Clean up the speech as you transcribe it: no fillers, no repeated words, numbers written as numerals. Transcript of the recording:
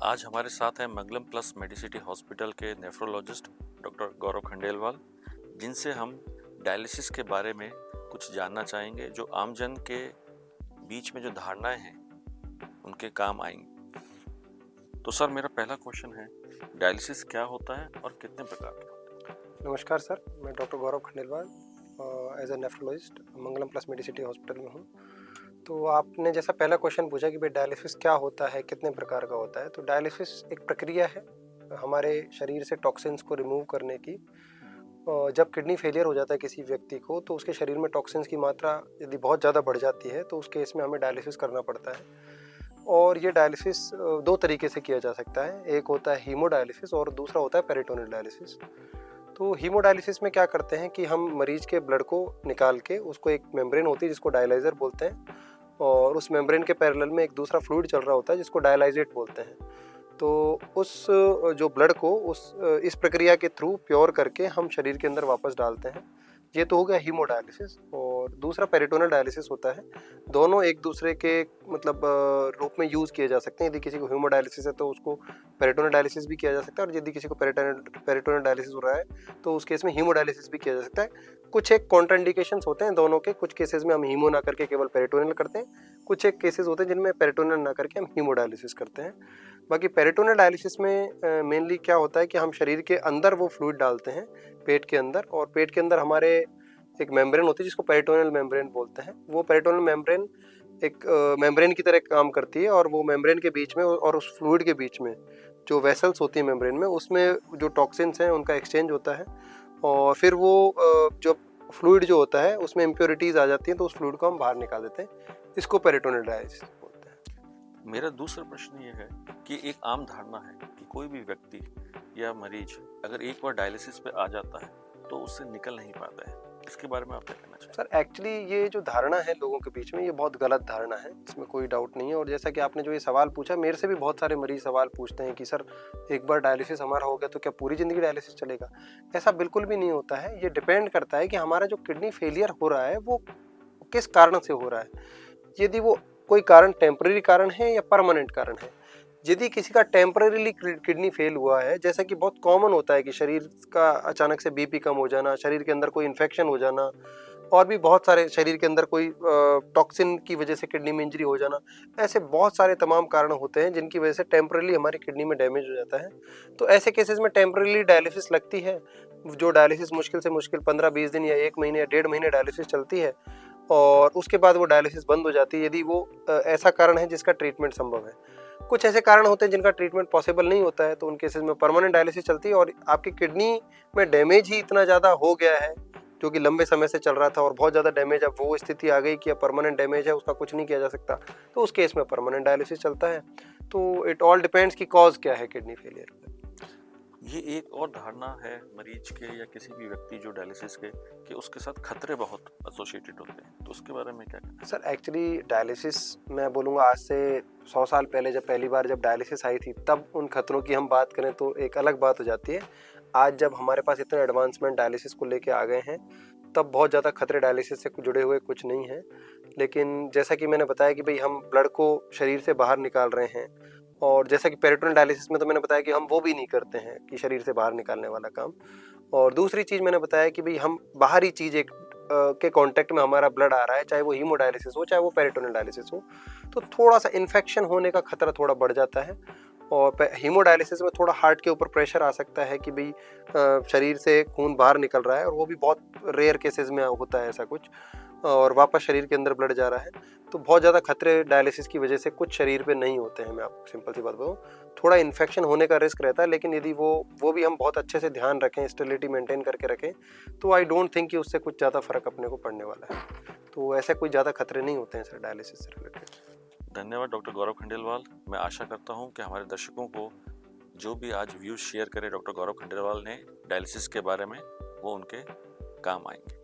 आज हमारे साथ हैं मंगलम प्लस मेडिसिटी हॉस्पिटल के नेफ्रोलॉजिस्ट डॉक्टर गौरव खंडेलवाल, जिनसे हम डायलिसिस के बारे में कुछ जानना चाहेंगे जो आमजन के बीच में जो धारणाएं हैं उनके काम आएंगी। तो सर, मेरा पहला क्वेश्चन है, डायलिसिस क्या होता है और कितने प्रकार के होते हैं? नमस्कार सर, मैं doctor Gaurav Khandelwal as a nephrologist Mangalam plus medicity hospital में हूँ। तो आपने जैसा पहला क्वेश्चन पूछा कि भाई डायलिसिस क्या होता है, कितने प्रकार का होता है, तो डायलिसिस एक प्रक्रिया है हमारे शरीर से टॉक्सिन्स को रिमूव करने की। जब किडनी फेलियर हो जाता है किसी व्यक्ति को, तो उसके शरीर में टॉक्सिन्स की मात्रा यदि बहुत ज़्यादा बढ़ जाती है तो उस केस में हमें डायलिसिस करना पड़ता है। और ये डायलिसिस दो तरीके से किया जा सकता है, एक होता है हीमोडायलिसिस और दूसरा होता है पेरिटोनियल डायलिसिस। तो हीमोडायलिसिस में क्या करते हैं कि हम मरीज के ब्लड को निकाल के, उसको एक मेम्ब्रेन होती है जिसको डायलाइजर बोलते हैं, और उस मेम्ब्रेन के पैरेलल में एक दूसरा फ्लूइड चल रहा होता है जिसको डायलाइजेट बोलते हैं। तो उस जो ब्लड को इस प्रक्रिया के थ्रू प्योर करके हम शरीर के अंदर वापस डालते हैं। ये तो हो गया हीमोडायलिसिस। और दूसरा पेरिटोनियल डायलिसिस होता है। दोनों एक दूसरे के रूप में यूज़ किए जा सकते हैं। यदि किसी को हीमोडायलिसिस है तो उसको पेरिटोनियल डायलिसिस भी किया जा सकता है, और यदि किसी को पेरिटोनियल डायलिसिस हो रहा है तो उस केस में हीमोडायलिसिस भी किया जा सकता है। कुछ एक कॉन्ट्राइंडिकेशंस होते हैं दोनों के। कुछ केसेस में हम हीमो ना करके केवल पेरिटोनियल करते हैं, कुछ एक केसेस होते हैं जिनमें पेरिटोनियल ना करके हम हीमोडायलिसिस करते हैं। बाकी पेरिटोनियल डायलिसिस में मेनली क्या होता है कि हम शरीर के अंदर वो फ्लूइड डालते हैं, पेट के अंदर, और पेट के अंदर हमारे एक मेम्ब्रेन होती है जिसको पेरिटोनियल मेम्ब्रेन बोलते हैं। वो पेरिटोनियल मेम्ब्रेन एक मेम्ब्रेन की तरह काम करती है, और वो मेम्ब्रेन के बीच में और उस फ्लूइड के बीच में जो वेसल्स होती है मेम्ब्रेन में, उसमें जो टॉक्सिन्स हैं उनका एक्सचेंज होता है। और फिर वो जो फ्लूइड जो होता है उसमें इम्प्योरिटीज़ आ जाती हैं, तो उस फ्लूइड को हम बाहर निकाल देते हैं। इसको पेरिटोनियल डायलिसिस बोलते हैं। मेरा दूसरा प्रश्न ये है कि एक आम धारणा है कि कोई भी व्यक्ति या मरीज अगर एक बार डायलिसिस पे आ जाता है तो उससे निकल नहीं पाता है। इसके बारे में आप क्या कहना चाहेंगे? सर, एक्चुअली ये जो धारणा है लोगों के बीच में, ये बहुत गलत धारणा है, इसमें कोई डाउट नहीं है। और जैसा कि आपने जो ये सवाल पूछा, मेरे से भी बहुत सारे मरीज सवाल पूछते हैं कि सर, एक बार डायलिसिस हमारा हो गया तो क्या पूरी ज़िंदगी डायलिसिस चलेगा? ऐसा बिल्कुल भी नहीं होता है। ये डिपेंड करता है कि हमारा जो किडनी फेलियर हो रहा है वो किस कारण से हो रहा है। यदि वो कोई कारण टेम्पररी कारण है या परमानेंट कारण है। यदि किसी का टेम्पररीली किडनी फेल हुआ है, जैसा कि बहुत कॉमन होता है कि शरीर का अचानक से बीपी कम हो जाना, शरीर के अंदर कोई इन्फेक्शन हो जाना, और भी बहुत सारे शरीर के अंदर कोई टॉक्सिन की वजह से किडनी में इंजरी हो जाना, ऐसे बहुत सारे तमाम कारण होते हैं जिनकी वजह से टेम्पररीली हमारी किडनी में डैमेज हो जाता है। तो ऐसे केसेस में टेम्पररीली डायलिसिस लगती है। जो डायलिसिस मुश्किल से मुश्किल 15-20 दिन या 1 महीने या 1.5 महीने डायलिसिस चलती है, और उसके बाद वो डायलिसिस बंद हो जाती है, यदि वो ऐसा कारण है जिसका ट्रीटमेंट संभव है। कुछ ऐसे कारण होते हैं जिनका ट्रीटमेंट पॉसिबल नहीं होता है, तो उन केसेस में परमानेंट डायलिसिस चलती है। और आपकी किडनी में डैमेज ही इतना ज़्यादा हो गया है जो कि लंबे समय से चल रहा था, और बहुत ज़्यादा डैमेज, अब वो स्थिति आ गई कि अब परमानेंट डैमेज है, उसका कुछ नहीं किया जा सकता, तो उस केस में परमानेंट डायलिसिस चलता है। तो इट ऑल डिपेंड्स कि कॉज क्या है किडनी फेलियर का। ये एक और धारणा है मरीज के या किसी भी व्यक्ति जो डायलिसिस के, कि उसके साथ खतरे बहुत एसोसिएटेड होते हैं, तो उसके बारे में क्या कहना है? सर, एक्चुअली डायलिसिस, मैं बोलूँगा आज से 100 साल पहले जब पहली बार जब डायलिसिस आई थी, तब उन खतरों की हम बात करें तो एक अलग बात हो जाती है। आज जब हमारे पास इतने एडवांसमेंट डायलिसिस को लेके आ गए हैं, तब बहुत ज़्यादा खतरे डायलिसिस से जुड़े हुए कुछ नहीं हैं। लेकिन जैसा कि मैंने बताया कि भाई हम ब्लड को शरीर से बाहर निकाल रहे हैं, और जैसा कि पेरिटोनियल डायलिसिस में तो मैंने बताया कि हम वो भी नहीं करते हैं कि शरीर से बाहर निकालने वाला काम। और दूसरी चीज़ मैंने बताया कि भाई हम बाहरी चीज़ एक के कांटेक्ट में हमारा ब्लड आ रहा है, चाहे वो हीमोडायलिसिस हो, चाहे वो पेरिटोनियल डायलिसिस हो, तो थोड़ा सा इन्फेक्शन होने का खतरा थोड़ा बढ़ जाता है। और हीमोडायलिसिस में थोड़ा हार्ट के ऊपर प्रेशर आ सकता है कि भाई शरीर से खून बाहर निकल रहा है, और वो भी बहुत रेयर केसेस में होता है ऐसा कुछ, और वापस शरीर के अंदर ब्लड जा रहा है। तो बहुत ज़्यादा खतरे डायलिसिस की वजह से कुछ शरीर पे नहीं होते हैं। मैं आपको सिंपल सी बात बताऊँ, थोड़ा इन्फेक्शन होने का रिस्क रहता है, लेकिन यदि वो भी हम बहुत अच्छे से ध्यान रखें, स्टेरिलिटी मेंटेन करके रखें, तो आई डोंट थिंक कि उससे कुछ ज़्यादा फर्क अपने को पड़ने वाला है। तो ऐसे कोई ज़्यादा खतरे नहीं होते हैं सर डायलिसिस से रिलेटेड। धन्यवाद डॉक्टर गौरव खंडेलवाल। मैं आशा करता हूँ कि हमारे दर्शकों को जो भी आज व्यूज शेयर करे डॉक्टर गौरव खंडेलवाल ने डायलिसिस के बारे में, वो उनके काम आएंगे।